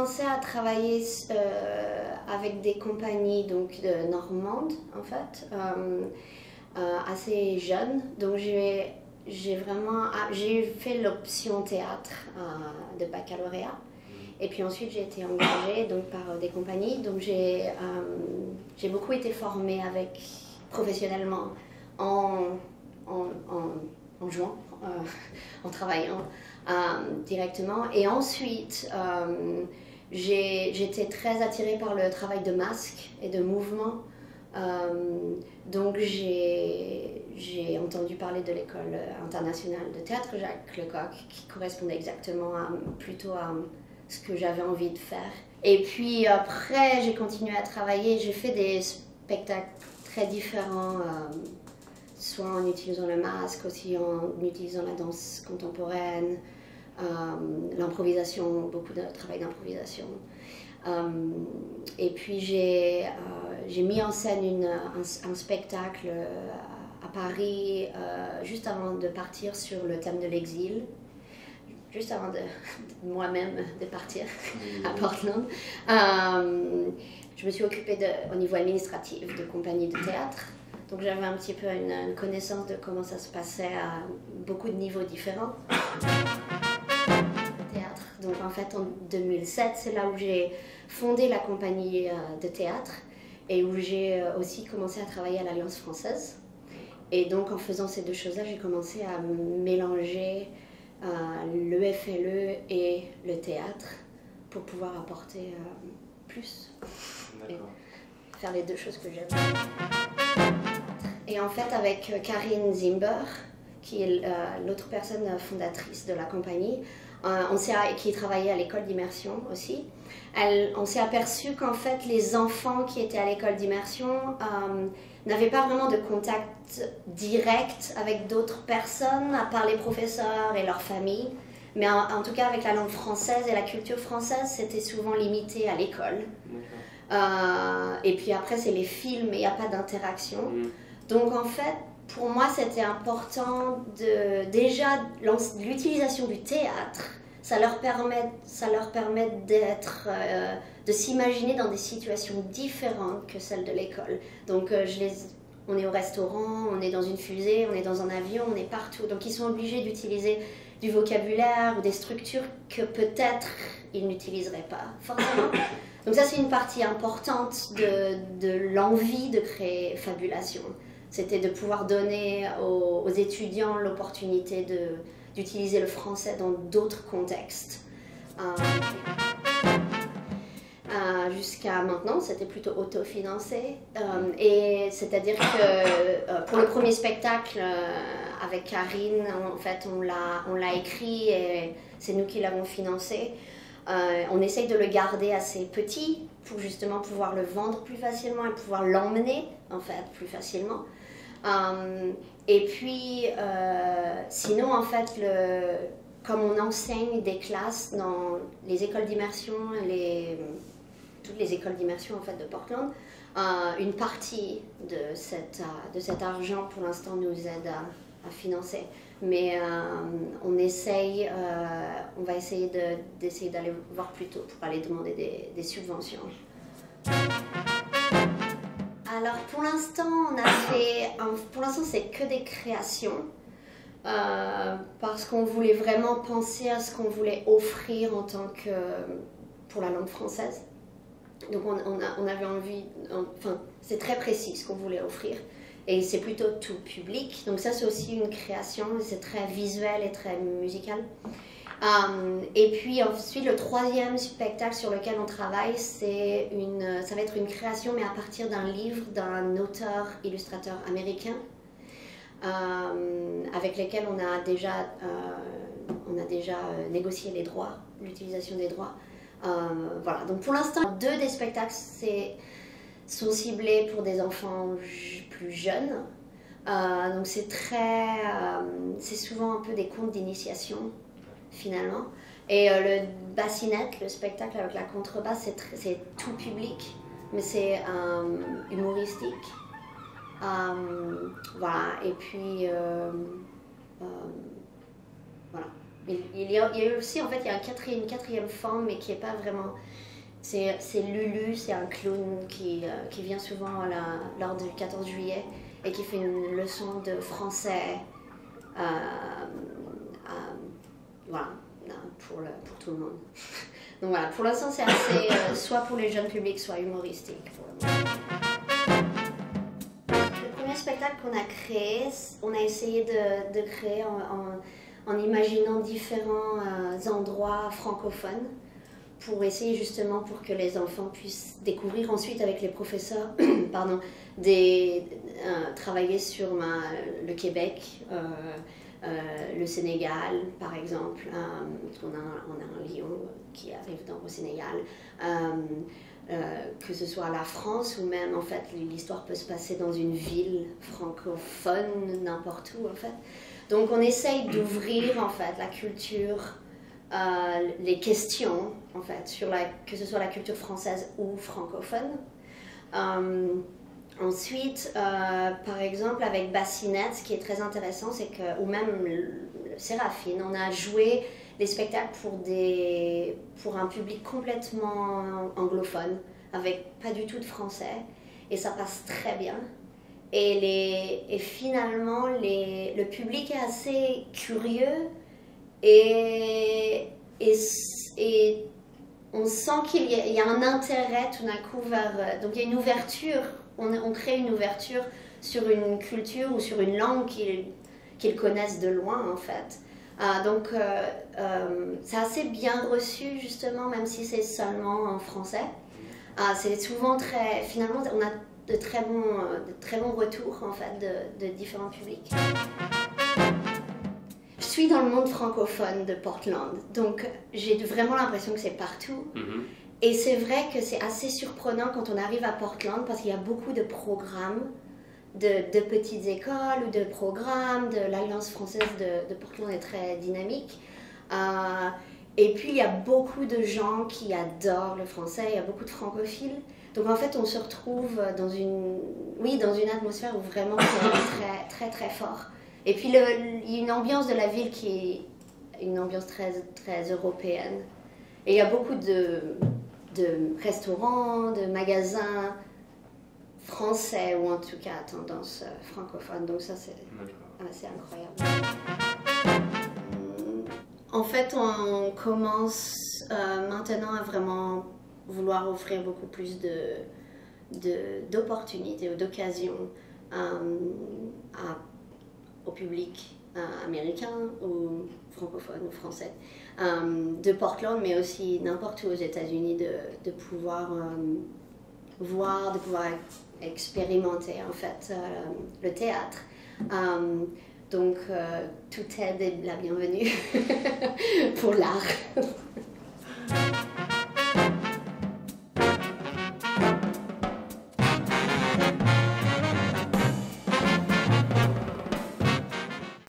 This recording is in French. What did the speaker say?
commencé à travailler avec des compagnies donc, normandes, en fait, assez jeunes. Donc j'ai fait l'option théâtre de baccalauréat. Et puis ensuite, j'ai été engagée donc, par des compagnies. Donc j'ai beaucoup été formée professionnellement en jouant, en travaillant directement. Et ensuite, j'étais très attirée par le travail de masque et de mouvement. Donc j'ai entendu parler de l'école internationale de théâtre Jacques Lecoq, qui correspondait exactement plutôt à ce que j'avais envie de faire. Et puis après, j'ai continué à travailler. J'ai fait des spectacles très différents, soit en utilisant le masque, aussi en utilisant la danse contemporaine, l'improvisation, beaucoup de travail d'improvisation. Et puis j'ai mis en scène un spectacle à Paris juste avant de partir sur le thème de l'exil, juste avant de moi-même de partir à Portland. Je me suis occupée au niveau administratif de compagnie de théâtre. Donc j'avais un petit peu une connaissance de comment ça se passait à beaucoup de niveaux différents. Théâtre. Donc en fait en 2007, c'est là où j'ai fondé la compagnie de théâtre et où j'ai aussi commencé à travailler à l'Alliance française. Et donc en faisant ces deux choses-là, j'ai commencé à mélanger le FLE et le théâtre pour pouvoir apporter plus. Et faire les deux choses que j'aime. Et en fait, avec Karine Zimber, qui est l'autre personne fondatrice de la compagnie, qui travaillait à l'école d'immersion aussi, on s'est aperçu qu'en fait, les enfants qui étaient à l'école d'immersion n'avaient pas vraiment de contact direct avec d'autres personnes, à part les professeurs et leurs familles. Mais en tout cas, avec la langue française et la culture française, c'était souvent limité à l'école. Et puis après, c'est les films, et il n'y a pas d'interaction. Donc en fait, pour moi, c'était important déjà l'utilisation du théâtre. Ça leur permet de s'imaginer dans des situations différentes que celles de l'école. Donc on est au restaurant, on est dans une fusée, on est dans un avion, on est partout. Donc ils sont obligés d'utiliser du vocabulaire ou des structures que peut-être ils n'utiliseraient pas forcément. Donc ça, c'est une partie importante de l'envie de créer Fabulation. C'était de pouvoir donner aux étudiants l'opportunité d'utiliser le français dans d'autres contextes. Jusqu'à maintenant, c'était plutôt autofinancé. Et c'est-à-dire que pour le premier spectacle avec Karine, en fait, on l'a écrit et c'est nous qui l'avons financé. On essaye de le garder assez petit pour justement pouvoir le vendre plus facilement et pouvoir l'emmener en fait plus facilement. Et puis sinon en fait comme on enseigne des classes dans les écoles d'immersion, toutes les écoles d'immersion en fait de Portland, une partie de cet argent pour l'instant nous aide à financer. Mais on va essayer d'aller voir plus tôt pour aller demander des subventions. Alors pour l'instant, c'est que des créations parce qu'on voulait vraiment penser à ce qu'on voulait offrir en tant que pour la langue française. Donc on avait envie, enfin c'est très précis ce qu'on voulait offrir. Et c'est plutôt tout public, donc ça c'est aussi une création, c'est très visuel et très musical. Et puis ensuite le troisième spectacle sur lequel on travaille, ça va être une création mais à partir d'un livre d'un auteur-illustrateur américain avec lequel on a déjà négocié les droits, l'utilisation des droits. Voilà, donc pour l'instant, 2 des spectacles sont ciblés pour des enfants plus jeunes. Donc c'est souvent un peu des contes d'initiation finalement. Et le bassinette, le spectacle avec la contrebasse, c'est tout public, mais c'est humoristique. Voilà, et puis voilà. Il y a aussi, en fait, il y a une quatrième forme, mais qui n'est pas vraiment... C'est Lulu, c'est un clown qui vient souvent lors du 14 juillet et qui fait une leçon de français. Voilà, pour tout le monde. Donc voilà, pour l'instant c'est assez, soit pour les jeunes publics, soit humoristique. Le premier spectacle qu'on a créé, on a essayé de créer en imaginant différents endroits francophones pour essayer justement pour que les enfants puissent découvrir ensuite avec les professeurs, pardon, travailler sur le Québec, le Sénégal par exemple, on a un lion qui arrive au Sénégal, que ce soit la France ou même en fait l'histoire peut se passer dans une ville francophone, n'importe où en fait. Donc on essaye d'ouvrir en fait la culture, les questions en fait, que ce soit la culture française ou francophone. Ensuite, par exemple avec Bassinette, ce qui est très intéressant, c'est que, ou même Séraphine, on a joué des spectacles pour un public complètement anglophone, avec pas du tout de français, et ça passe très bien. Et finalement, le public est assez curieux et on sent qu'il y a un intérêt tout d'un coup donc il y a une ouverture, on crée une ouverture sur une culture ou sur une langue qu'ils connaissent de loin en fait. Donc c'est assez bien reçu justement, même si c'est seulement en français. C'est souvent finalement on a de très bons retours en fait de différents publics. Je suis dans le monde francophone de Portland, donc j'ai vraiment l'impression que c'est partout. Et c'est vrai que c'est assez surprenant quand on arrive à Portland parce qu'il y a beaucoup de programmes de petites écoles ou de programmes, l'Alliance française de Portland est très dynamique. Et puis il y a beaucoup de gens qui adorent le français, il y a beaucoup de francophiles. Donc en fait on se retrouve dans une atmosphère où vraiment c'est très très fort. Et puis il y a une ambiance de la ville qui est une ambiance très, très européenne. Et il y a beaucoup de restaurants, de magasins français ou en tout cas à tendance francophone. Donc ça c'est assez incroyable. En fait on commence maintenant à vraiment vouloir offrir beaucoup plus d'opportunités ou d'occasions au public américain ou francophone ou français de Portland, mais aussi n'importe où aux États-Unis, de pouvoir voir, de pouvoir expérimenter en fait le théâtre. Donc toute aide est la bienvenue pour l'art.